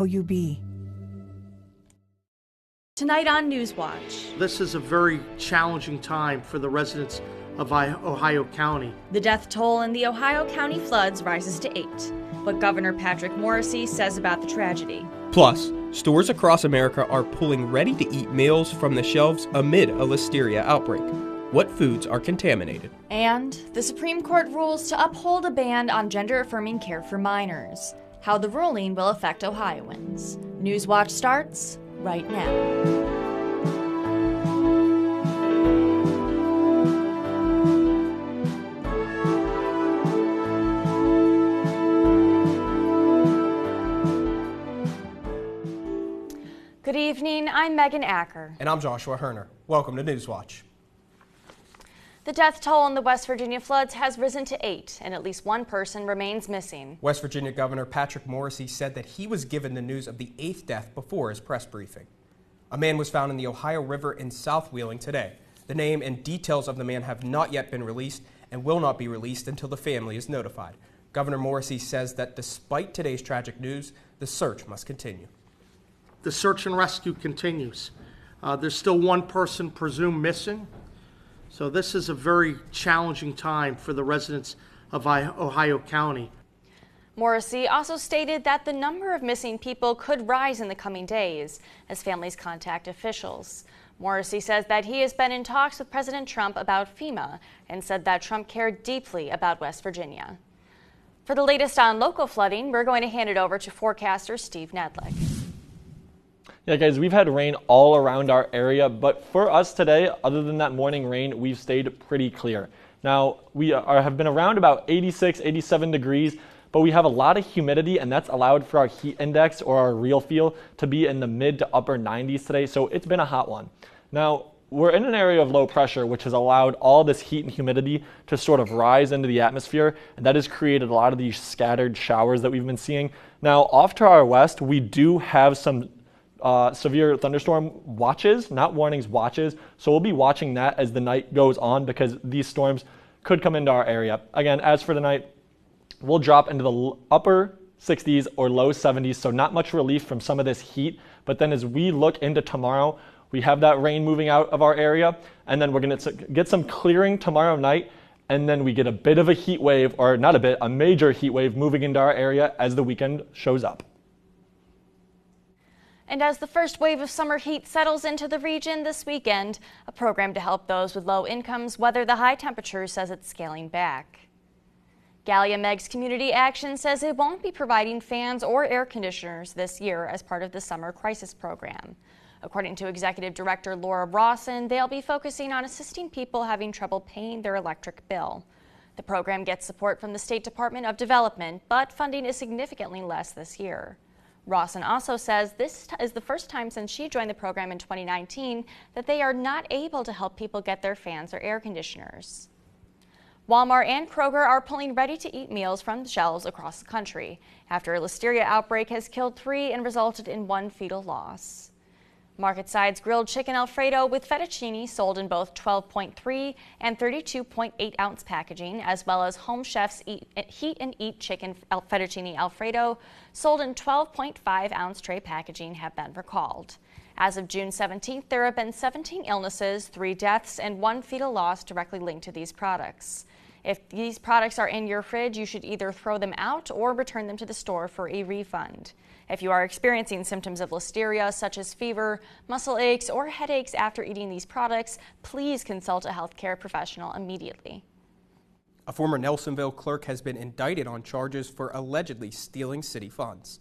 WOUB. Tonight on Newswatch. This is a very challenging time for the residents of Ohio County. The death toll in the Ohio County floods rises to 8. What Governor Patrick Morrisey says about the tragedy. Plus, stores across America are pulling ready-to-eat meals from the shelves amid a listeria outbreak. What foods are contaminated? And the Supreme Court rules to uphold a ban on gender-affirming care for minors. How the ruling will affect Ohioans. Newswatch starts right now. Good evening, I'm Megan Acker. And I'm Joshua Herner. Welcome to Newswatch. The death toll in the West Virginia floods has risen to 8, and at least one person remains missing. West Virginia Governor Patrick Morrisey said that he was given the news of the 8th death before his press briefing. A man was found in the Ohio River in South Wheeling today. The name and details of the man have not yet been released and will not be released until the family is notified. Governor Morrisey says that despite today's tragic news, the search must continue. The search and rescue continues. There's still one person presumed missing. So this is a very challenging time for the residents of Ohio County. Morrisey also stated that the number of missing people could rise in the coming days as families contact officials. Morrisey says that he has been in talks with President Trump about FEMA and said that Trump cared deeply about West Virginia. For the latest on local flooding, we're going to hand it over to forecaster Steve Nedlick. Yeah, guys, we've had rain all around our area, but for us today, other than that morning rain, we've stayed pretty clear. Now, we have been around about 86, 87 degrees, but we have a lot of humidity, and that's allowed for our heat index or our real feel to be in the mid to upper 90s today, so it's been a hot one. Now, we're in an area of low pressure, which has allowed all this heat and humidity to sort of rise into the atmosphere, and that has created a lot of these scattered showers that we've been seeing. Now, off to our west, we do have some severe thunderstorm watches, not warnings, watches. So we'll be watching that as the night goes on because these storms could come into our area. Again, as for the night, we'll drop into the upper 60s or low 70s, so not much relief from some of this heat. But then as we look into tomorrow, we have that rain moving out of our area, and then we're going to get some clearing tomorrow night, and then we get a bit of a heat wave, or not a bit, a major heat wave moving into our area as the weekend shows up. And as the first wave of summer heat settles into the region this weekend, a program to help those with low incomes weather the high temperatures says it's scaling back. Gallia Meg's Community Action says it won't be providing fans or air conditioners this year as part of the summer crisis program. According to Executive Director Laura Rawson, they'll be focusing on assisting people having trouble paying their electric bill. The program gets support from the State Department of Development, but funding is significantly less this year. Rawson also says this is the first time since she joined the program in 2019 that they are not able to help people get their fans or air conditioners. Walmart and Kroger are pulling ready-to-eat meals from the shelves across the country after a listeria outbreak has killed 3 and resulted in 1 fetal loss. Market-Side's grilled chicken Alfredo with fettuccine sold in both 12.3 and 32.8 ounce packaging, as well as Home Chef's Heat and Eat chicken fettuccine Alfredo sold in 12.5 ounce tray packaging have been recalled. As of June 17th, there have been 17 illnesses, 3 deaths, and 1 fetal loss directly linked to these products. If these products are in your fridge, you should either throw them out or return them to the store for a refund. If you are experiencing symptoms of listeria, such as fever, muscle aches, or headaches after eating these products, please consult a healthcare professional immediately. A former Nelsonville clerk has been indicted on charges for allegedly stealing city funds.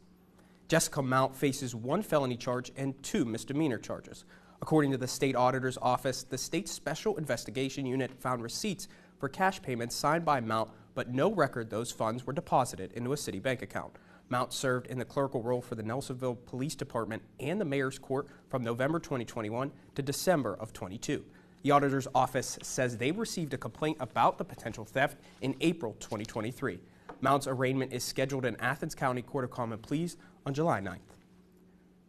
Jessica Mount faces 1 felony charge and 2 misdemeanor charges. According to the state auditor's office, the state's special investigation unit found receipts for cash payments signed by Mount, but no record those funds were deposited into a city bank account. Mount served in the clerical role for the Nelsonville Police Department and the Mayor's Court from November 2021 to December of 22. The auditor's office says they received a complaint about the potential theft in April 2023. Mount's arraignment is scheduled in Athens County Court of Common Pleas on July 9th.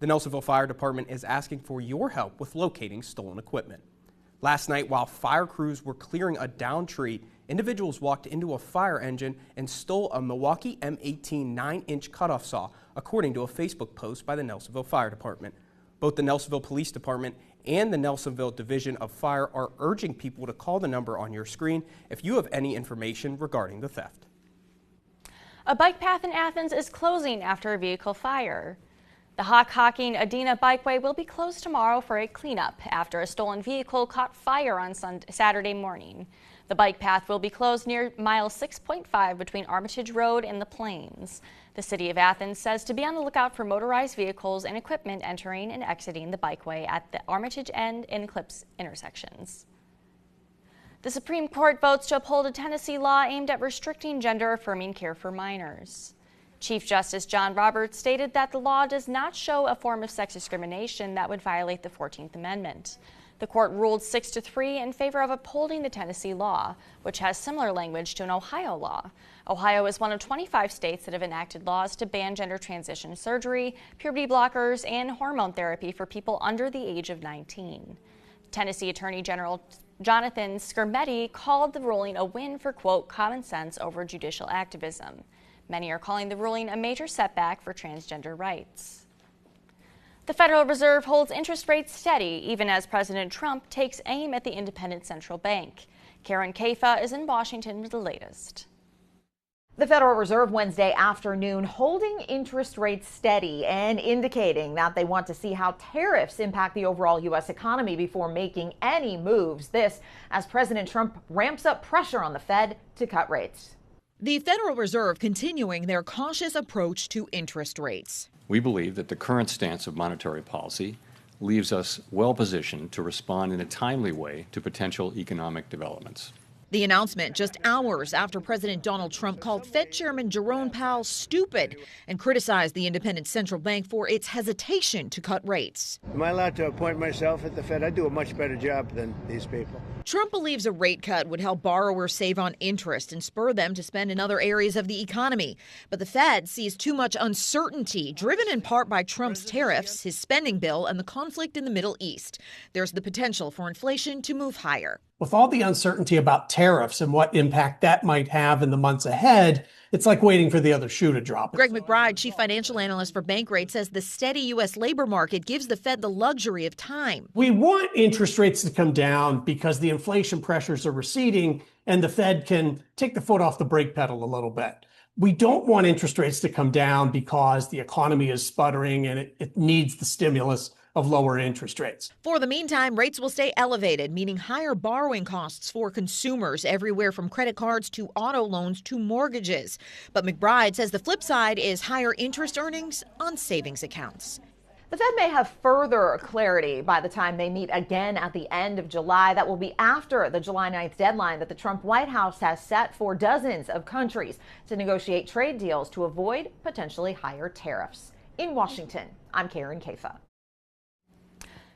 The Nelsonville Fire Department is asking for your help with locating stolen equipment. Last night, while fire crews were clearing a downed tree, individuals walked into a fire engine and stole a Milwaukee M18 9-inch cutoff saw, according to a Facebook post by the Nelsonville Fire Department. Both the Nelsonville Police Department and the Nelsonville Division of Fire are urging people to call the number on your screen if you have any information regarding the theft. A bike path in Athens is closing after a vehicle fire. The Hockhocking Adena Bikeway will be closed tomorrow for a cleanup after a stolen vehicle caught fire on Saturday morning. The bike path will be closed near mile 6.5 between Armitage Road and the Plains. The City of Athens says to be on the lookout for motorized vehicles and equipment entering and exiting the bikeway at the Armitage and Eclipse intersections. The Supreme Court votes to uphold a Tennessee law aimed at restricting gender-affirming care for minors. Chief Justice John Roberts stated that the law does not show a form of sex discrimination that would violate the 14th Amendment. The court ruled 6-3 in favor of upholding the Tennessee law, which has similar language to an Ohio law. Ohio is one of 25 states that have enacted laws to ban gender transition surgery, puberty blockers, and hormone therapy for people under the age of 19. Tennessee Attorney General Jonathan Skrmetti called the ruling a win for, quote, common sense over judicial activism. Many are calling the ruling a major setback for transgender rights. The Federal Reserve holds interest rates steady even as President Trump takes aim at the independent central bank. Karen Kafa is in Washington with the latest. The Federal Reserve Wednesday afternoon holding interest rates steady and indicating that they want to see how tariffs impact the overall U.S. economy before making any moves. This as President Trump ramps up pressure on the Fed to cut rates. The Federal Reserve continuing their cautious approach to interest rates. We believe that the current stance of monetary policy leaves us well positioned to respond in a timely way to potential economic developments. The announcement just hours after President Donald Trump called Fed Chairman Jerome Powell stupid and criticized the independent central bank for its hesitation to cut rates. Am I allowed to appoint myself at the Fed? I do a much better job than these people. Trump believes a rate cut would help borrowers save on interest and spur them to spend in other areas of the economy. But the Fed sees too much uncertainty, driven in part by Trump's tariffs, his spending bill, and the conflict in the Middle East. There's the potential for inflation to move higher. With all the uncertainty about tariffs and what impact that might have in the months ahead, it's like waiting for the other shoe to drop. Greg McBride, chief financial analyst for Bankrate, says the steady U.S. labor market gives the Fed the luxury of time. We want interest rates to come down because the inflation pressures are receding and the Fed can take the foot off the brake pedal a little bit. We don't want interest rates to come down because the economy is sputtering and it needs the stimulus of lower interest rates. For the meantime, rates will stay elevated, meaning higher borrowing costs for consumers everywhere from credit cards to auto loans to mortgages. But McBride says the flip side is higher interest earnings on savings accounts. The Fed may have further clarity by the time they meet again at the end of July. That will be after the July 9th deadline that the Trump White House has set for dozens of countries to negotiate trade deals to avoid potentially higher tariffs. In Washington, I'm Karen Kafa.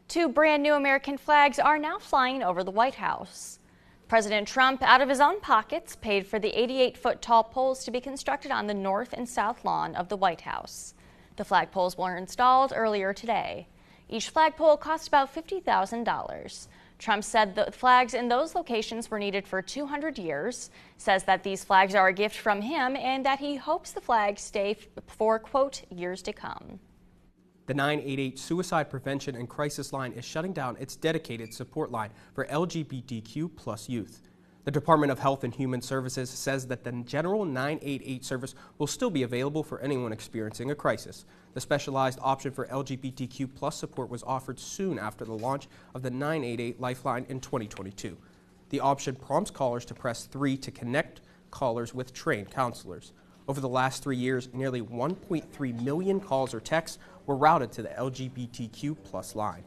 2 brand new American flags are now flying over the White House. President Trump, out of his own pockets, paid for the 88-foot tall poles to be constructed on the north and south lawn of the White House. The flagpoles were installed earlier today. Each flagpole cost about $50,000. Trump said the flags in those locations were needed for 200 years, says that these flags are a gift from him, and that he hopes the flags stay for, quote, years to come. The 988 Suicide Prevention and Crisis Line is shutting down its dedicated support line for LGBTQ plus youth. The Department of Health and Human Services says that the general 988 service will still be available for anyone experiencing a crisis. The specialized option for LGBTQ plus support was offered soon after the launch of the 988 Lifeline in 2022. The option prompts callers to press 3 to connect callers with trained counselors. Over the last 3 years, nearly 1.3 million calls or texts were routed to the LGBTQ plus line.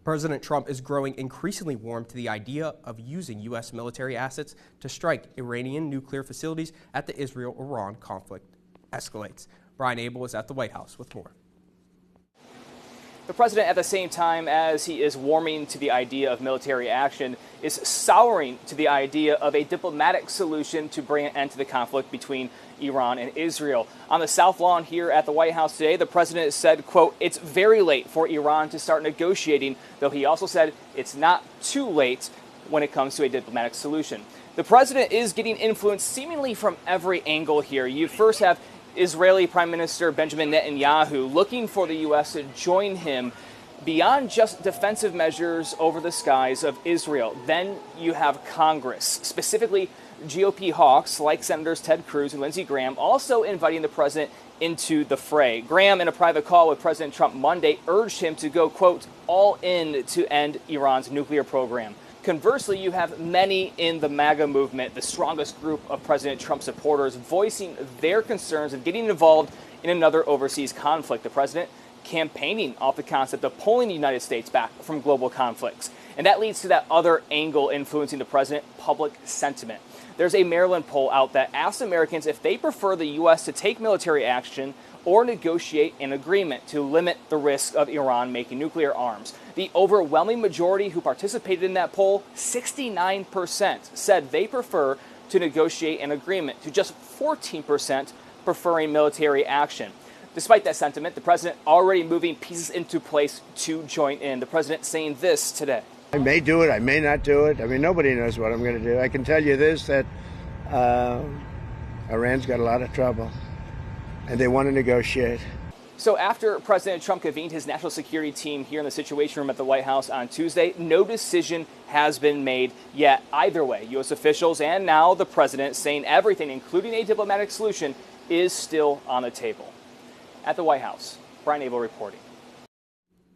President Trump is growing increasingly warm to the idea of using U.S. military assets to strike Iranian nuclear facilities as the Israel-Iran conflict escalates. Brian Abel is at the White House with more. The president, at the same time as he is warming to the idea of military action, is souring to the idea of a diplomatic solution to bring an end to the conflict between Iran and Israel. On the South Lawn here at the White House today, the president said, quote, "It's very late for Iran to start negotiating," though he also said it's not too late when it comes to a diplomatic solution. The president is getting influence seemingly from every angle here. You first have Israeli Prime Minister Benjamin Netanyahu looking for the U.S. to join him beyond just defensive measures over the skies of Israel. Then you have Congress, specifically GOP hawks like Senators Ted Cruz and Lindsey Graham, also inviting the president into the fray. Graham, in a private call with President Trump Monday, urged him to go, quote, all in to end Iran's nuclear program. Conversely, you have many in the MAGA movement, the strongest group of President Trump supporters, voicing their concerns of getting involved in another overseas conflict. The president campaigning off the concept of pulling the United States back from global conflicts. And that leads to that other angle influencing the president, public sentiment. There's a Maryland poll out that asks Americans if they prefer the U.S. to take military action or negotiate an agreement to limit the risk of Iran making nuclear arms. The overwhelming majority who participated in that poll, 69%, said they prefer to negotiate an agreement, to just 14% preferring military action. Despite that sentiment, the president already moving pieces into place to join in. The president saying this today. I may do it, I may not do it. I mean, nobody knows what I'm going to do. I can tell you this, that Iran's got a lot of trouble, and they want to negotiate. So after President Trump convened his national security team here in the Situation Room at the White House on Tuesday, no decision has been made yet. Either way, U.S. officials and now the president saying everything, including a diplomatic solution, is still on the table. At the White House, Brian Abel reporting.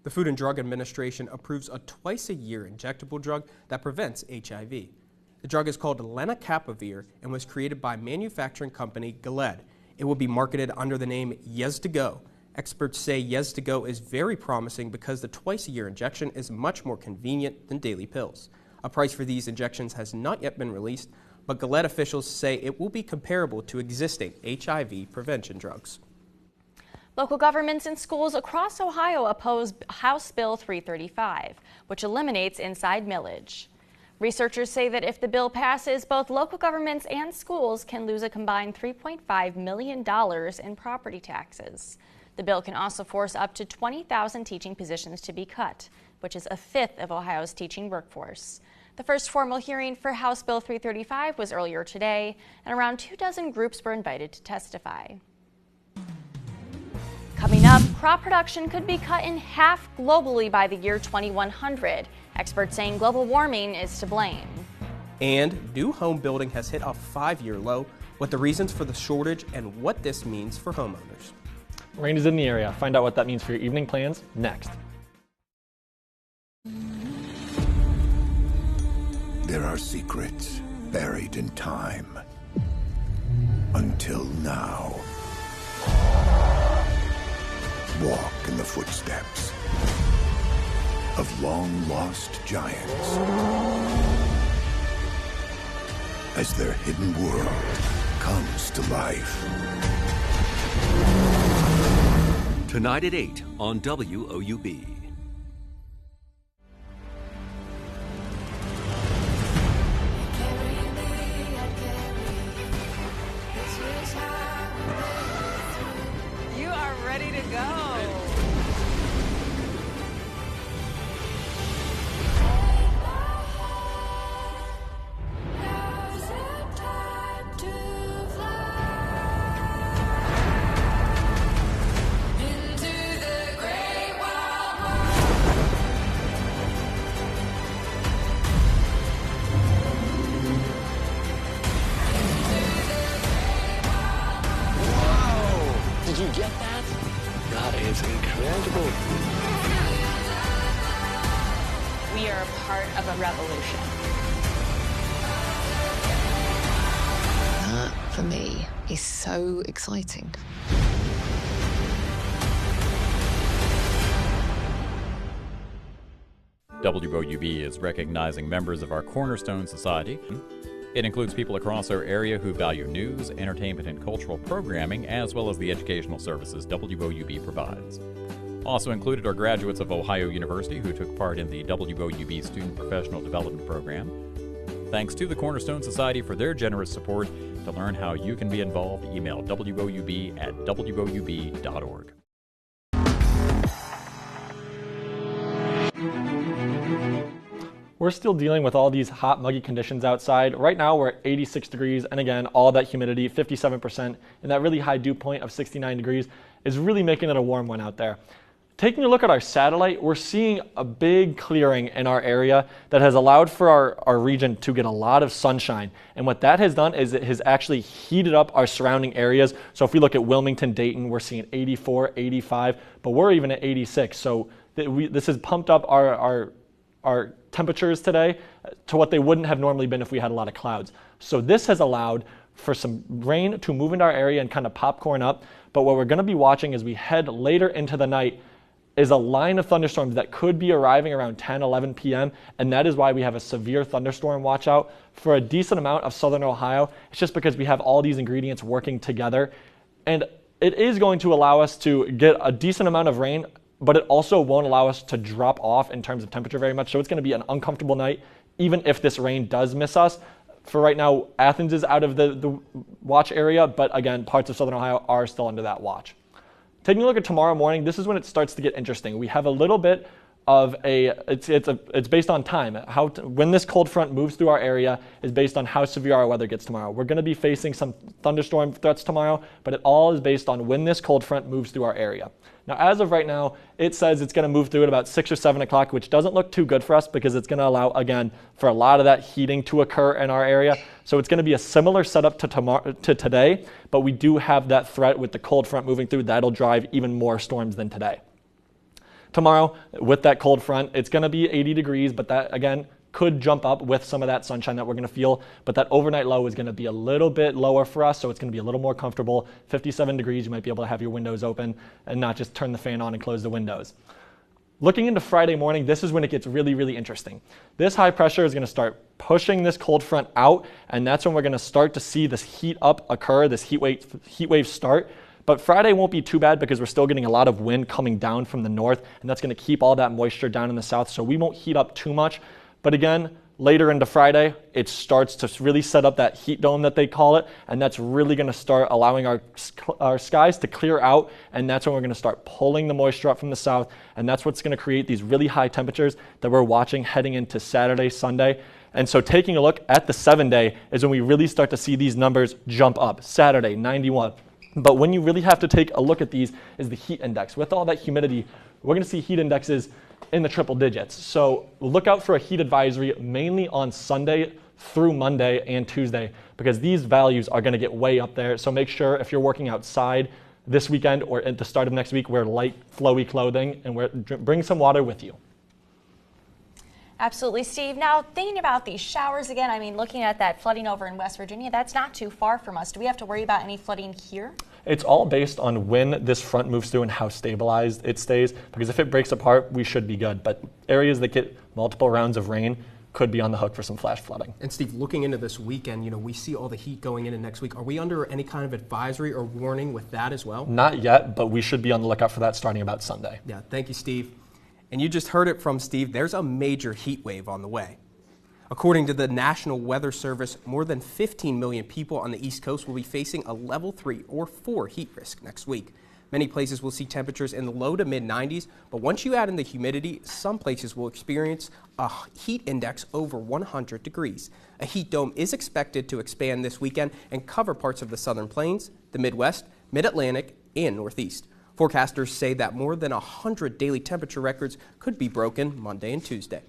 The Food and Drug Administration approves a twice-a-year injectable drug that prevents HIV. The drug is called lenacapavir and was created by manufacturing company Gilead. It will be marketed under the name Yes2Go. Experts say Yes2Go is very promising because the twice-a-year injection is much more convenient than daily pills. A price for these injections has not yet been released, but Gilead officials say it will be comparable to existing HIV prevention drugs. Local governments and schools across Ohio oppose House Bill 335, which eliminates inside millage. Researchers say that if the bill passes, both local governments and schools can lose a combined $3.5 million in property taxes. The bill can also force up to 20,000 teaching positions to be cut, which is a fifth of Ohio's teaching workforce. The first formal hearing for House Bill 335 was earlier today, and around 24 groups were invited to testify. Coming up, crop production could be cut in half globally by the year 2100. Experts saying global warming is to blame. And new home building has hit a 5-year low, what the reasons for the shortage and what this means for homeowners. Rain is in the area. Find out what that means for your evening plans next. There are secrets buried in time. Until now. Walk in the footsteps of long-lost giants as their hidden world comes to life. Tonight at 8 on WOUB. You are ready to go. Did you get that? That is incredible. We are a part of a revolution. That, for me, is so exciting. WOUB is recognizing members of our Cornerstone Society. It includes people across our area who value news, entertainment, and cultural programming, as well as the educational services WOUB provides. Also included are graduates of Ohio University who took part in the WOUB Student Professional Development Program. Thanks to the Cornerstone Society for their generous support. To learn how you can be involved, email woub@woub.org. We're still dealing with all these hot, muggy conditions outside. Right now we're at 86 degrees, and again, all that humidity, 57%, and that really high dew point of 69 degrees is really making it a warm one out there. Taking a look at our satellite, we're seeing a big clearing in our area that has allowed for our region to get a lot of sunshine. And what that has done is it has actually heated up our surrounding areas. So if we look at Wilmington, Dayton, we're seeing 84, 85, but we're even at 86. So this has pumped up our temperatures today to what they wouldn't have normally been if we had a lot of clouds. So this has allowed for some rain to move into our area and kind of popcorn up. But what we're going to be watching as we head later into the night is a line of thunderstorms that could be arriving around 10, 11 p.m. And that is why we have a severe thunderstorm watch out for a decent amount of southern Ohio. It's just because we have all these ingredients working together. And it is going to allow us to get a decent amount of rain, but it also won't allow us to drop off in terms of temperature very much. So it's going to be an uncomfortable night, even if this rain does miss us. For right now, Athens is out of the watch area, but again, parts of southern Ohio are still under that watch. Taking a look at tomorrow morning, this is when it starts to get interesting. We have a little bit of it's based on time. When this cold front moves through our area is based on how severe our weather gets tomorrow. We're going to be facing some thunderstorm threats tomorrow, but it all is based on when this cold front moves through our area. Now, as of right now, it says it's going to move through at about 6 or 7 o'clock, which doesn't look too good for us because it's going to allow, again, for a lot of that heating to occur in our area. So it's going to be a similar setup to today, but we do have that threat with the cold front moving through. That'll drive even more storms than today. Tomorrow, with that cold front, it's going to be 80 degrees, but that, again, could jump up with some of that sunshine that we're going to feel, but that overnight low is going to be a little bit lower for us, so it's going to be a little more comfortable. 57 degrees, you might be able to have your windows open and not just turn the fan on and close the windows. Looking into Friday morning, this is when it gets really, really interesting. This high pressure is going to start pushing this cold front out, and that's when we're going to start to see this heat up occur, this heat wave start. But Friday won't be too bad because we're still getting a lot of wind coming down from the north, and that's going to keep all that moisture down in the south, so we won't heat up too much. But again, later into Friday, it starts to really set up that heat dome that they call it, and that's really going to start allowing our skies to clear out, and that's when we're going to start pulling the moisture up from the south, and that's what's going to create these really high temperatures that we're watching heading into Saturday, Sunday. And so taking a look at the 7-day is when we really start to see these numbers jump up. Saturday, 91. But when you really have to take a look at these is the heat index. With all that humidity, we're going to see heat indexes in the triple digits. So look out for a heat advisory mainly on Sunday through Monday and Tuesday because these values are going to get way up there. So make sure if you're working outside this weekend or at the start of next week, wear light, flowy clothing and bring some water with you. Absolutely, Steve. Now, thinking about these showers again, I mean, looking at that flooding over in West Virginia, that's not too far from us. Do we have to worry about any flooding here? It's all based on when this front moves through and how stabilized it stays, because if it breaks apart, we should be good. But areas that get multiple rounds of rain could be on the hook for some flash flooding. And Steve, looking into this weekend, we see all the heat going into next week. Are we under any kind of advisory or warning with that as well? Not yet, but we should be on the lookout for that starting about Sunday. Yeah, thank you, Steve. And you just heard it from Steve, there's a major heat wave on the way. According to the National Weather Service, more than 15 million people on the East Coast will be facing a level 3 or 4 heat risk next week. Many places will see temperatures in the low to mid 90s, but once you add in the humidity, some places will experience a heat index over 100 degrees. A heat dome is expected to expand this weekend and cover parts of the southern plains, the Midwest, Mid-Atlantic, and Northeast. Forecasters say that more than 100 daily temperature records could be broken Monday and Tuesday.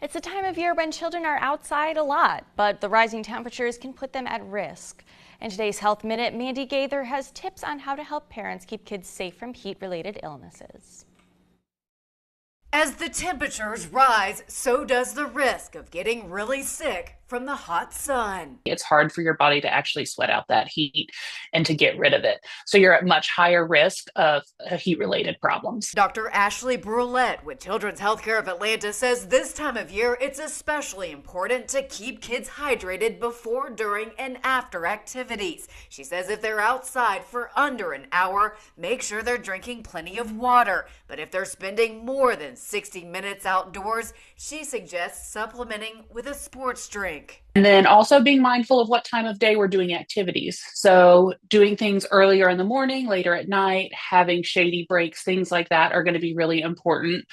It's a time of year when children are outside a lot, but the rising temperatures can put them at risk. In today's Health Minute, Mandy Gaither has tips on how to help parents keep kids safe from heat-related illnesses. As the temperatures rise, so does the risk of getting really sick from the hot sun. It's hard for your body to actually sweat out that heat and to get rid of it. So you're at much higher risk of heat-related problems. Dr. Ashley Brulette with Children's Healthcare of Atlanta says this time of year it's especially important to keep kids hydrated before, during, and after activities. She says if they're outside for under an hour, make sure they're drinking plenty of water. But if they're spending more than 60 minutes outdoors, she suggests supplementing with a sports drink. And then also being mindful of what time of day we're doing activities. So doing things earlier in the morning, later at night, having shady breaks, things like that are going to be really important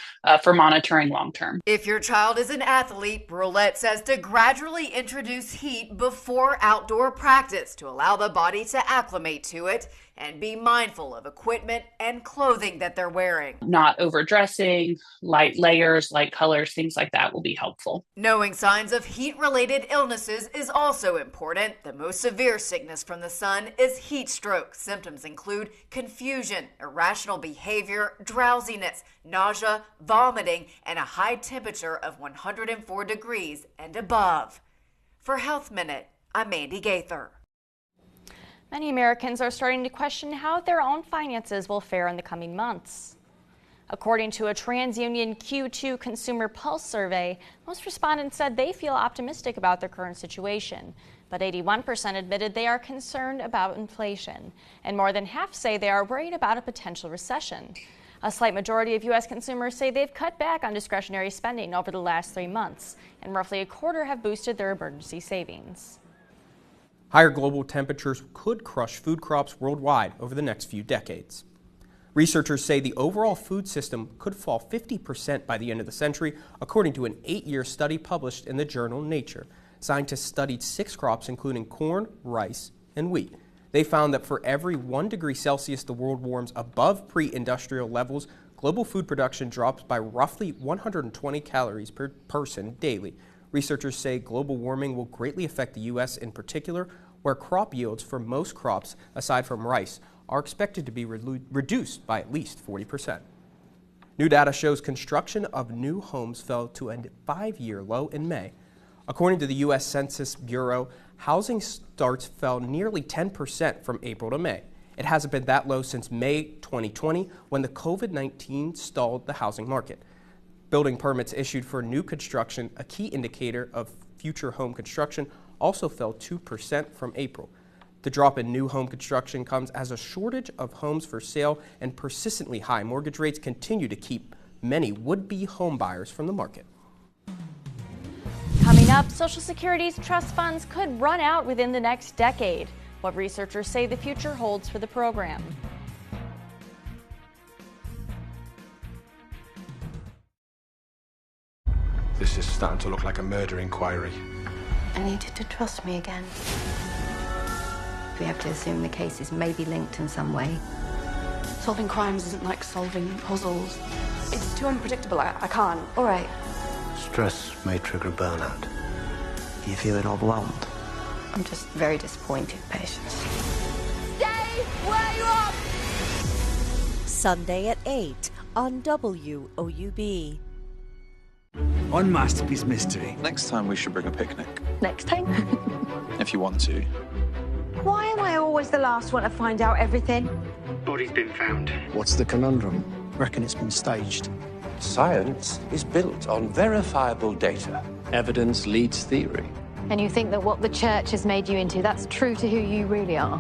for monitoring long term. If your child is an athlete, Brulette says to gradually introduce heat before outdoor practice to allow the body to acclimate to it, and be mindful of equipment and clothing that they're wearing. Not overdressing, light layers, light colors, things like that will be helpful. Knowing signs of heat-related illnesses is also important. The most severe sickness from the sun is heat stroke. Symptoms include confusion, irrational behavior, drowsiness, nausea, vomiting, and a high temperature of 104 degrees and above. For Health Minute, I'm Mandy Gaither. Many Americans are starting to question how their own finances will fare in the coming months. According to a TransUnion Q2 Consumer Pulse survey, most respondents said they feel optimistic about their current situation, but 81% admitted they are concerned about inflation, and more than half say they are worried about a potential recession. A slight majority of U.S. consumers say they've cut back on discretionary spending over the last 3 months, and roughly a quarter have boosted their emergency savings. Higher global temperatures could crush food crops worldwide over the next few decades. Researchers say the overall food system could fall 50% by the end of the century, according to an 8-year study published in the journal Nature. Scientists studied 6 crops, including corn, rice, and wheat. They found that for every 1 degree Celsius the world warms above pre-industrial levels, global food production drops by roughly 120 calories per person daily. Researchers say global warming will greatly affect the U.S. in particular, where crop yields for most crops, aside from rice, are expected to be reduced by at least 40%. New data shows construction of new homes fell to a 5-year low in May. According to the U.S. Census Bureau, housing starts fell nearly 10% from April to May. It hasn't been that low since May 2020, when the COVID-19 stalled the housing market. Building permits issued for new construction, a key indicator of future home construction, also fell 2% from April. The drop in new home construction comes as a shortage of homes for sale and persistently high mortgage rates continue to keep many would-be home buyers from the market. Coming up, Social Security's trust funds could run out within the next decade. What researchers say the future holds for the program. This is starting to look like a murder inquiry. I need you to trust me again. We have to assume the cases may be linked in some way. Solving crimes isn't like solving puzzles. It's too unpredictable. I can't. All right. Stress may trigger burnout. Are you feeling overwhelmed? I'm just very disappointed, Patience. Stay where you are! Sunday at 8 on WOUB. On Masterpiece Mystery. Next time we should bring a picnic. Next time? If you want to. Why am I always the last one to find out everything? Body's been found. What's the conundrum? Reckon it's been staged. Science is built on verifiable data. Evidence leads theory. And you think that what the church has made you into, that's true to who you really are?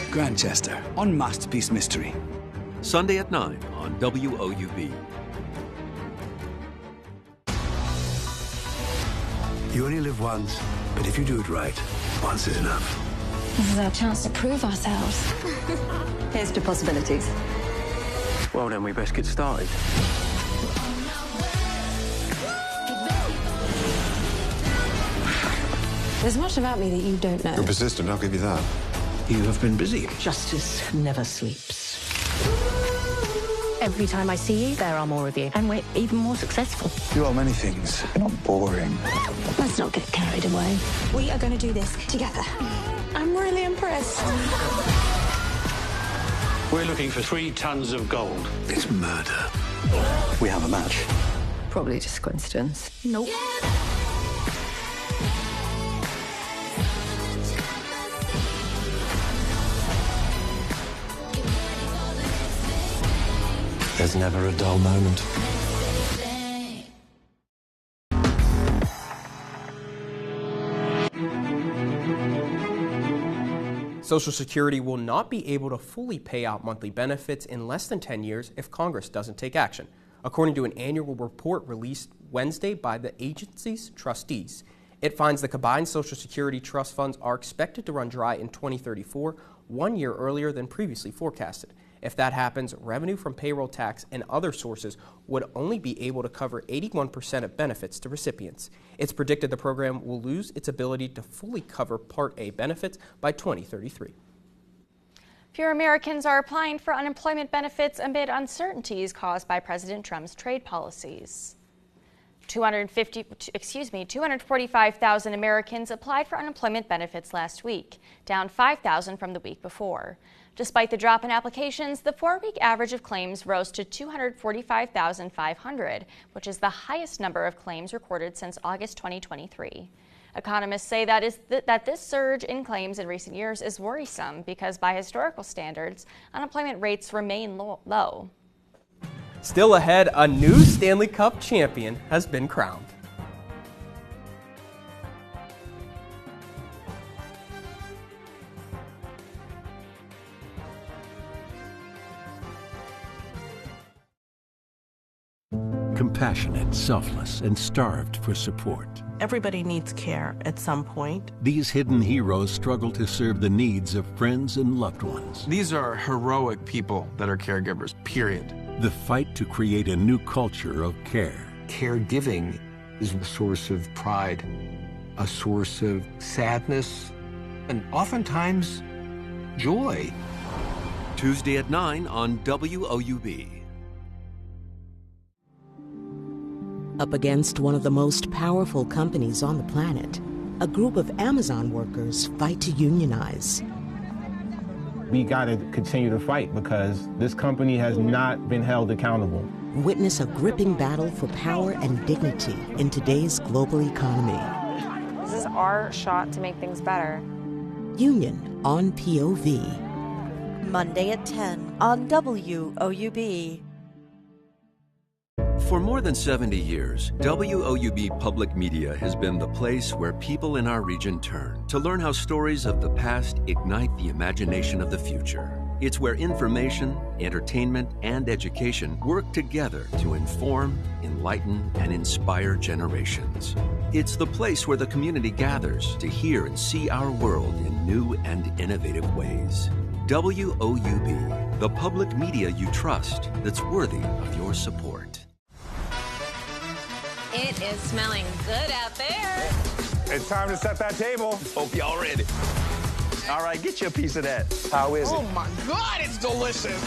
Grantchester on Masterpiece Mystery. Sunday at 9 on WOUB. You only live once, but if you do it right, once is enough. This is our chance to prove ourselves. Here's to possibilities. Well, then we best get started. There's much about me that you don't know. You're persistent, I'll give you that. You have been busy. Justice never sleeps. Every time I see you, there are more of you, and we're even more successful. You are many things. You're not boring. Let's not get carried away. We are going to do this together. I'm really impressed. We're looking for 3 tons of gold. It's murder. We have a match. Probably just coincidence. Nope. There's never a dull moment. Social Security will not be able to fully pay out monthly benefits in less than 10 years if Congress doesn't take action, according to an annual report released Wednesday by the agency's trustees. It finds the combined Social Security trust funds are expected to run dry in 2034, 1 year earlier than previously forecasted. If that happens, revenue from payroll tax and other sources would only be able to cover 81% of benefits to recipients. It's predicted the program will lose its ability to fully cover Part A benefits by 2033. Fewer Americans are applying for unemployment benefits amid uncertainties caused by President Trump's trade policies. 245,000 Americans applied for unemployment benefits last week, down 5,000 from the week before. Despite the drop in applications, the 4-week average of claims rose to 245,500, which is the highest number of claims recorded since August 2023. Economists say that this surge in claims in recent years is worrisome because by historical standards, unemployment rates remain low. Still ahead, a new Stanley Cup champion has been crowned. Compassionate, selfless, and starved for support. Everybody needs care at some point. These hidden heroes struggle to serve the needs of friends and loved ones. These are heroic people that are caregivers, period. The fight to create a new culture of care. Caregiving is a source of pride, a source of sadness, and oftentimes joy. Tuesday at 9 on WOUB. Up against one of the most powerful companies on the planet, a group of Amazon workers fight to unionize. We gotta continue to fight because this company has not been held accountable. Witness a gripping battle for power and dignity in today's global economy. This is our shot to make things better. Union on POV. Monday at 10 on WOUB. For more than 70 years, WOUB Public Media has been the place where people in our region turn to learn how stories of the past ignite the imagination of the future. It's where information, entertainment, and education work together to inform, enlighten, and inspire generations. It's the place where the community gathers to hear and see our world in new and innovative ways. WOUB, the public media you trust that's worthy of your support. It is smelling good out there. It's time to set that table. Hope y'all ready. All right, get you a piece of that. How is it? Oh my God, it's delicious.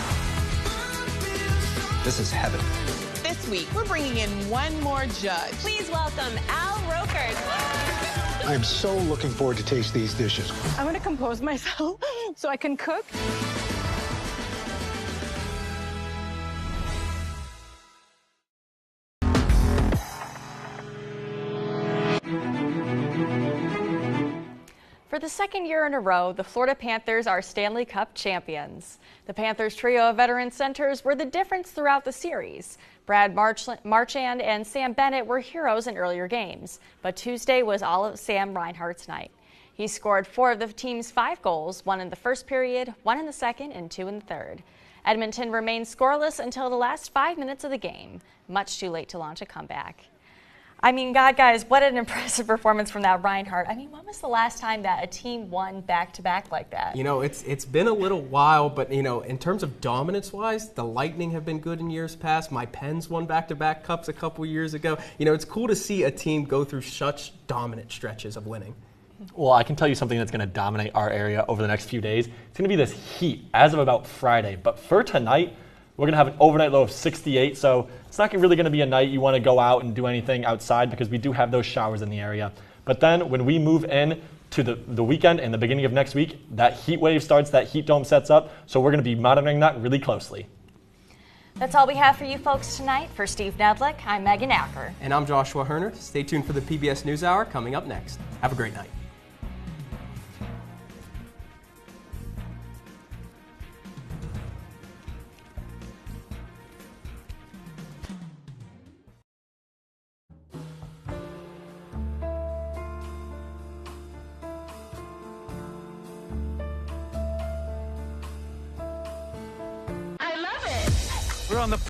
This is heaven. This week, we're bringing in one more judge. Please welcome Al Rokers. I am so looking forward to taste these dishes. I'm gonna compose myself so I can cook. For the second year in a row, the Florida Panthers are Stanley Cup champions. The Panthers' trio of veteran centers were the difference throughout the series. Brad Marchand and Sam Bennett were heroes in earlier games, but Tuesday was all of Sam Reinhart's night. He scored 4 of the team's 5 goals, 1 in the first period, 1 in the second, and 2 in the third. Edmonton remained scoreless until the last 5 minutes of the game, much too late to launch a comeback. I mean, God, guys, what an impressive performance from that Reinhart. I mean, when was the last time that a team won back-to-back like that? You know, it's been a little while, but, you know, in terms of dominance-wise, the Lightning have been good in years past. My Pens won back-to-back cups a couple years ago. You know, it's cool to see a team go through such dominant stretches of winning. Well, I can tell you something that's going to dominate our area over the next few days. It's going to be this heat as of about Friday. But for tonight, we're going to have an overnight low of 68, so it's not really going to be a night you want to go out and do anything outside because we do have those showers in the area. But then when we move in to the weekend and the beginning of next week, that heat wave starts, that heat dome sets up, so we're going to be monitoring that really closely. That's all we have for you folks tonight. For Steve Nedlick, I'm Megan Acker. And I'm Joshua Herner. Stay tuned for the PBS NewsHour coming up next. Have a great night. on the